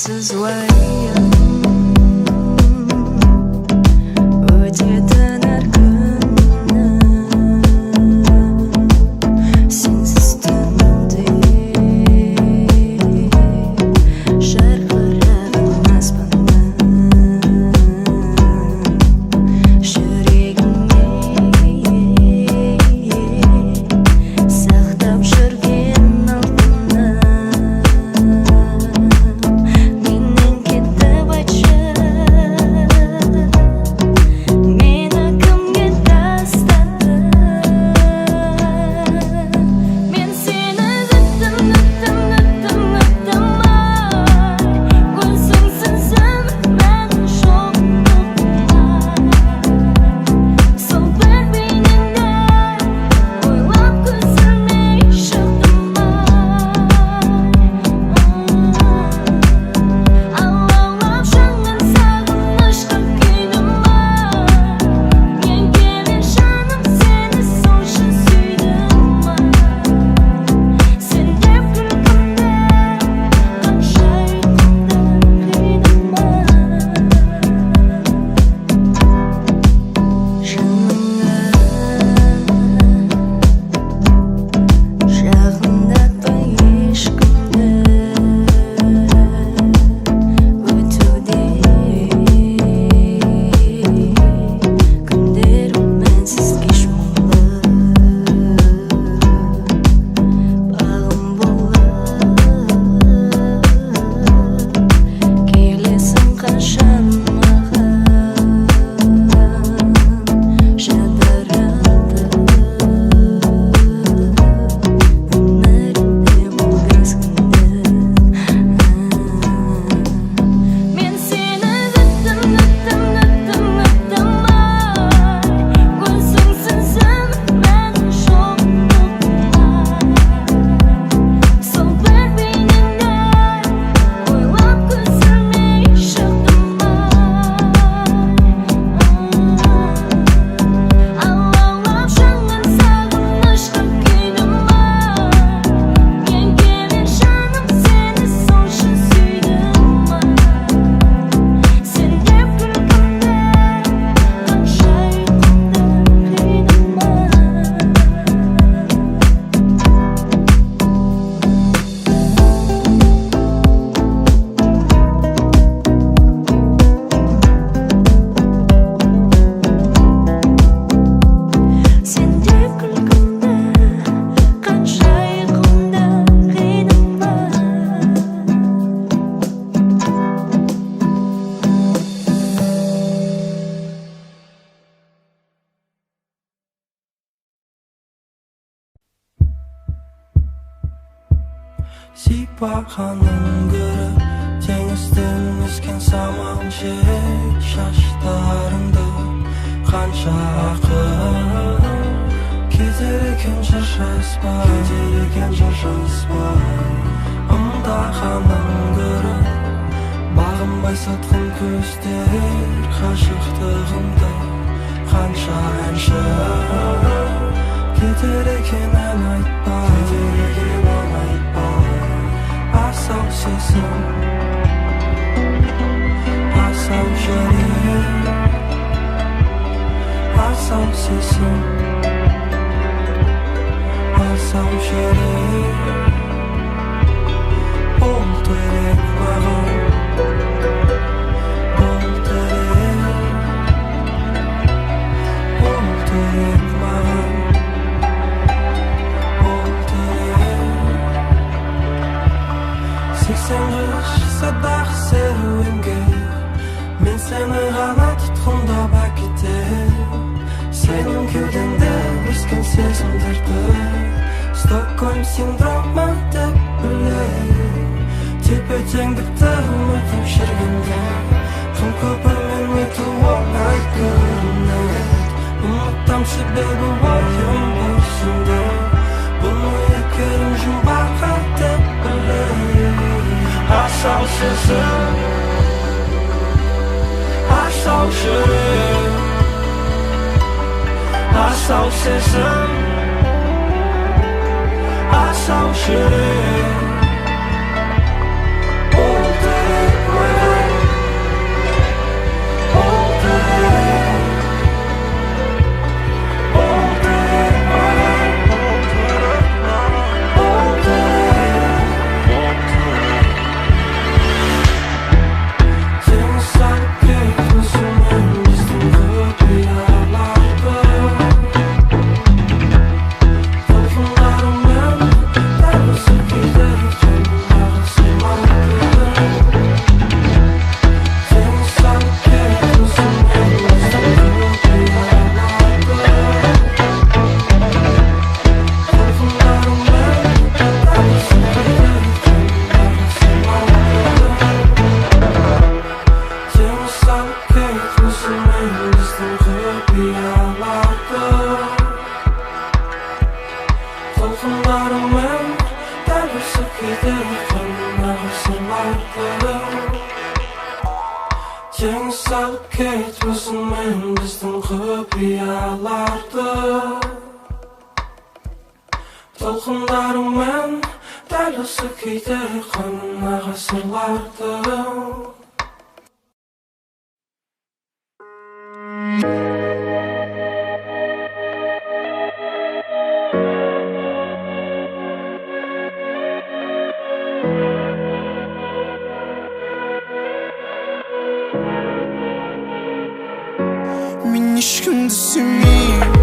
сенсіз уайым өтетін әр күні сенсіз түнде жарқыраған аспаннан жүрегіңе сақтап жүрген алтыным менен кетіп айтшы мені кімге тастады мен сені күттім ай өзіңсіз өмірім жоқ сол бір бейнеңді ойлап көзілмей шықтым алаулап жанған сағынышқа күйдім мен келе жаным сені сонша сүйдім сен деп күлкімді қанша ұйқымды қидым жаныңа жақындатпа ешкімді өтуде күндерім мәнсіз кеш мұңлы бағым болып келесің қашан маған жадырады өмірімде бұл кезгінді мен сені күттім ай өзіңсіз өмірім жоқ сол бір бейнеңді ойлап көзілмей шықтым алаулап жанған сағынышқа күйдім мен келе жаным сені сонша сүйдім сен деп күлкімді қанша ұйқымды қидым сен деп күлкімді қанша ұйқымды қидым сипағанын көріп теңіздің ескен самал жел шаштарыңды қанша ақын кетер екен жыршаспай ымдағанын көріп бағынбай сатқын көздер ғашықтығымды қанша әнші кетер екен ән айтпай асау сезім асау жүрек асау сезім асау жүрек ол керек маған ол керек маған сексен садағы серуенге мен сені ғана тұтқындап әкетем сенің кеудеңде өскен сезімдерді Стокгольм синдромы деп білем тепе-теңдікті ұмытып жүргенде құм көпірмен өту оңай көрінеді ұмытам себебі ойым осында бұны екерім жұмбаққа деп білем асау сезім асау жүрек асау сезім асау жүрек ол керек құпияларды толқындарыңмен дәл осы кейде қанына ғасырларды Мен ешкімді сүймеймін,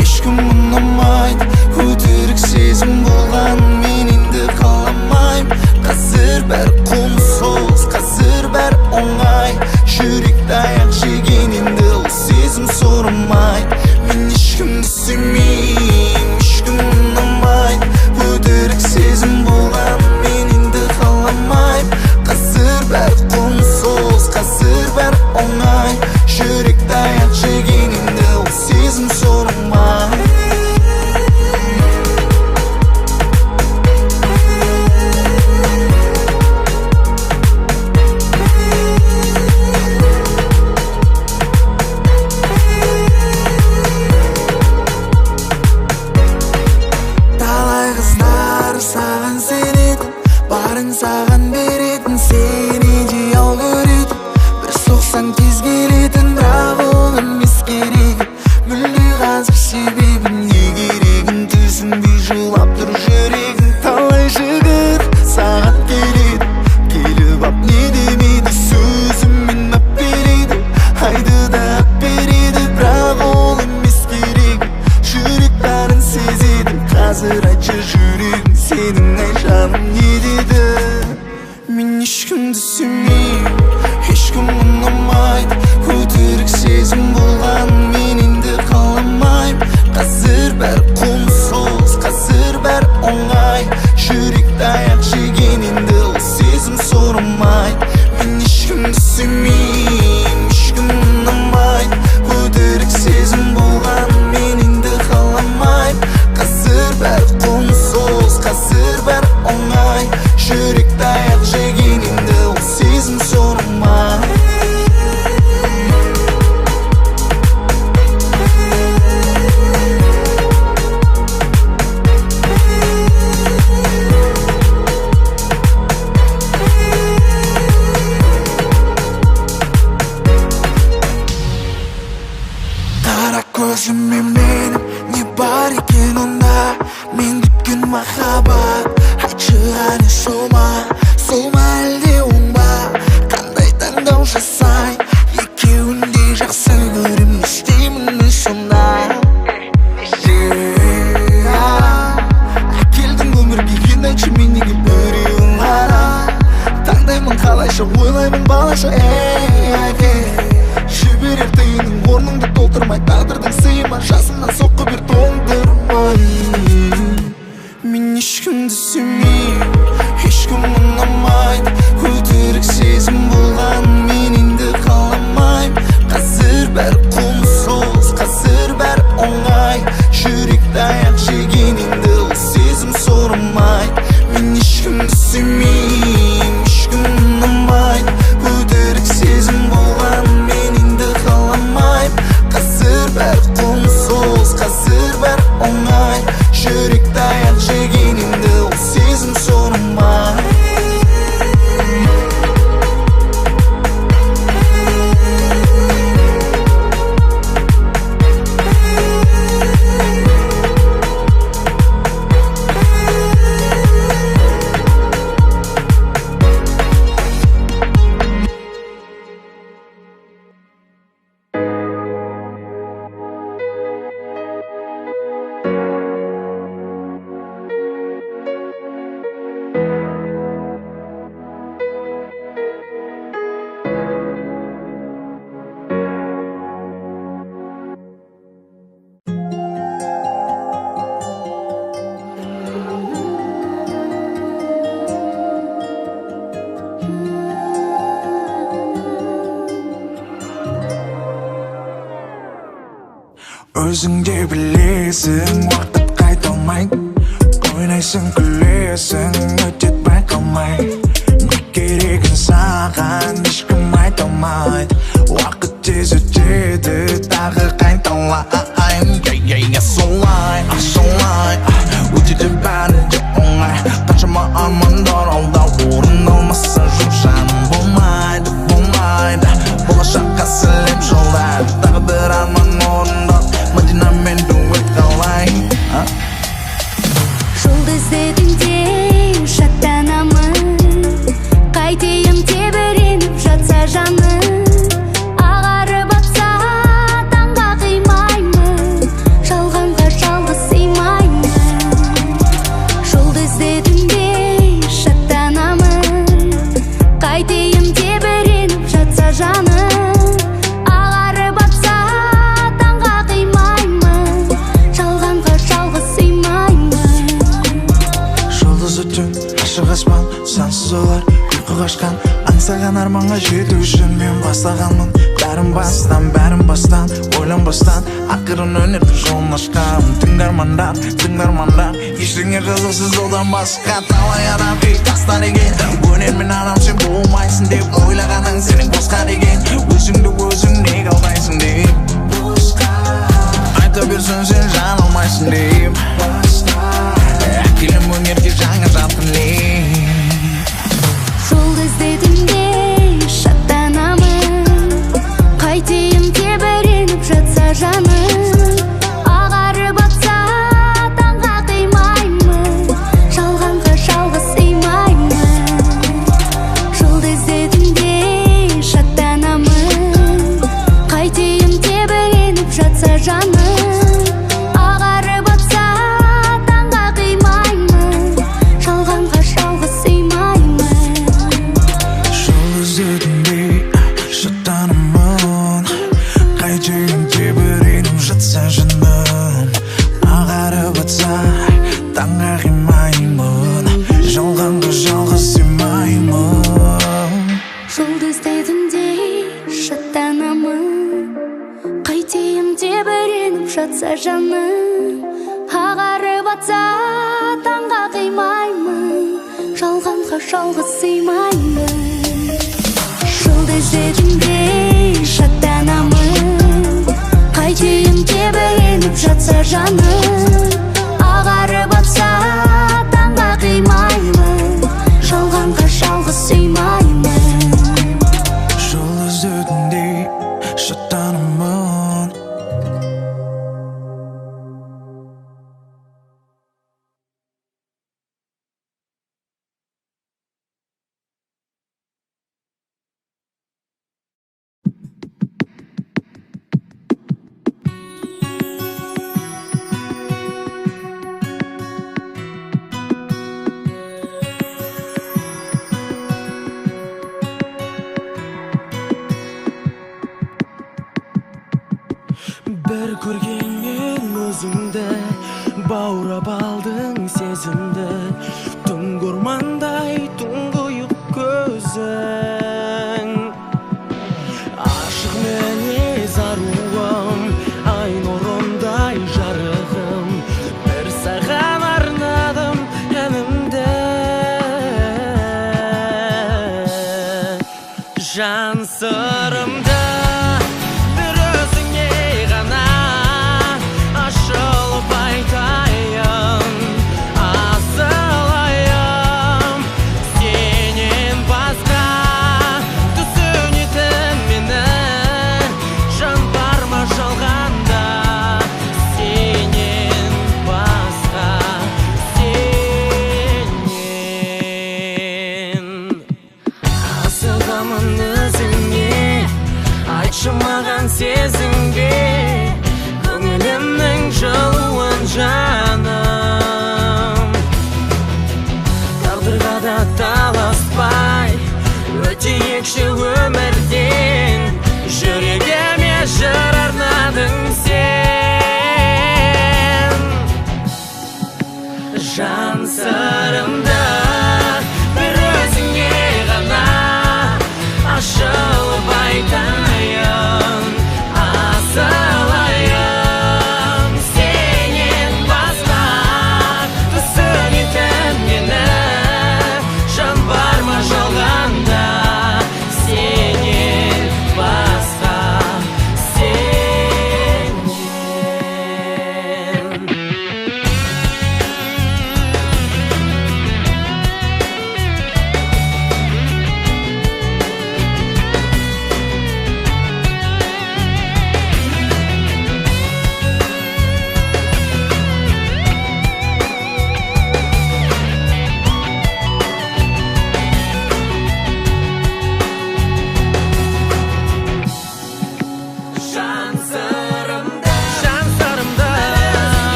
ешкім ұнамайды. Өтірік сезім болған мен енді қаламаймын. Қазір бәрі қомсыз, қазір бәрі оңай. Жүректі аяқ жеген енді ол сезім сұрмайды. Мен ешкімді сүймеймін, ешкім ұнамайды. Өтірік сезім болған мен енді қаламаймын. Қазір бәрі қомсыз, қазір бәрі оңай. Жүректі аяқ жеген енді ол сезім сұрмайды. Талай қыздар саған сенетін, барын саған беретін, сені идеал көретін. Бір соқсаң тез келетін, бірақ ол емес керегі. Мүлде қазір себебі не керегін түсінбей жылап тұр жүрегің. Талай жігіт саған келеді, келіп ап не демейді, сөзімен ап береді, айды да ап береді, бірақ ол емес керегі. Жүрек бәрін сезеді, қазір айтшы жүрегің, сенің ай жаным не деді. Мен ешкімді сүймеймін, ешкім ұнамайды. Өтірік сезім болған мен енді қаламаймын. Қазір бәрі қомсыз, қазір бәрі оңай. Жүректі аяқ жеген енді ол сезім сұрмайды. Мен ешкімді сүймеймін, ешкім ұнамайды. Өтірік сезім болған мен енді қаламаймын. Қазір бәрі қомсыз, қазір бәрі оңай. Жүректі аяқ жеген енді ол сезім сұрмайды. Қара көзіме менің не бар екен онда, мен күткен махаббат. Айтшы ғана сол ма әлде оң ба, қандай таңдау жасай, екеуін де жақсы көрем, не істеймін мен сонда. Әкелдің өмірге, енді айтшы мен неге біреуін ғана таңдаймын, қалайша ойлаймын балаша. Әке жіберер тиының, орныңды толтырмай, тағдырдың сыйыма жасымнан соққы бер тоңдырмай. Мен ешкімді сүймеймін, ешкім ұнамайды. Өтірік сезім болған мен енді қаламаймын. Қазір бәрі қомсыз, қазір бәрі оңай. Жүректі аяқ жеген енді ол сезім сұрмайды. Мен ешкімді сүймеймін, ешкім ұнамайды. Өтірік сезім болған мен енді қаламаймын. Қазір бәрі қомсыз, қазір бәрі оңай. Жүректі аяқ жеген енді ол сезім сұрмайды. Өзің де білесің, уақыт қайталмайды. Ойнайсың, күлесің, өтет байқалмай. Не керегін саған ешкім айта алмайды. Уақыт тез өтеді, тағы қайта қалайын солай өтеді бәрі де оңай қаншама армандар алда орындалмаса жоқ жаным болмайды болашаққа сілем жолдар тағдыр арман орындап Madina мен дуэт қалайын Жұлдызды түнде шаттанамын қайтейін тебіреніп жатса жаным ағарып атса таңға қимаймын жалғанға жалғыз сыймаймын Жұлдызды түнде шаттанамын қайтейін тебіреніп жатса жаным ағарып атса таңға қимаймын жалғанға жалғыз сыймаймын Жұлдызды түн ашық аспан сансыз ойлар ұйқы қашқан аңсаған арманға жету үшін мен бастағанмын бәрін бастан ойланбастан ақырын өнердің жолын ашқан тыңдармандар ештеңе қызықсыз одан басқа талай адам үй тастар екен өнермен адам сен болмайсың деп ойлағаның сенің босқа деген өзіңді өзің неге алдайсың деп айта берсең сен жан алмайсың деп әкелем өнерге жаңа жарқын леп Жұлдызды түнде шаттанамын қайтейін тебіреніп жатса жаным ағарып атса таңға қимаймын жалғанға жалғыз сыймаймын Жұлдызды түнде шаттанамын қайтейін тебіреніп жатса жаным ағарып атса таңға қимаймын жалғанға жалғыз сыймаймын Жұлдызды түнде шаттанамын қайтейін тебіреніп жатса жаным ағарып атса таңға қимаймын жалғанға жалғыз сыймаймын Жұлдызды түнде шаттанамын қайтейін тебіреніп жатса жаным ағарып атса таңға қимаймын жалғанға жалғыз сыймаймын Жұлдызды түнде шаттанамын қайтейін тебіреніп жатса жаным ағарып атса таңға қимаймын жалғанға жалғыз сыймаймын Жұлдызды түнде шаттанамын бір көргеннен өзіңді баурап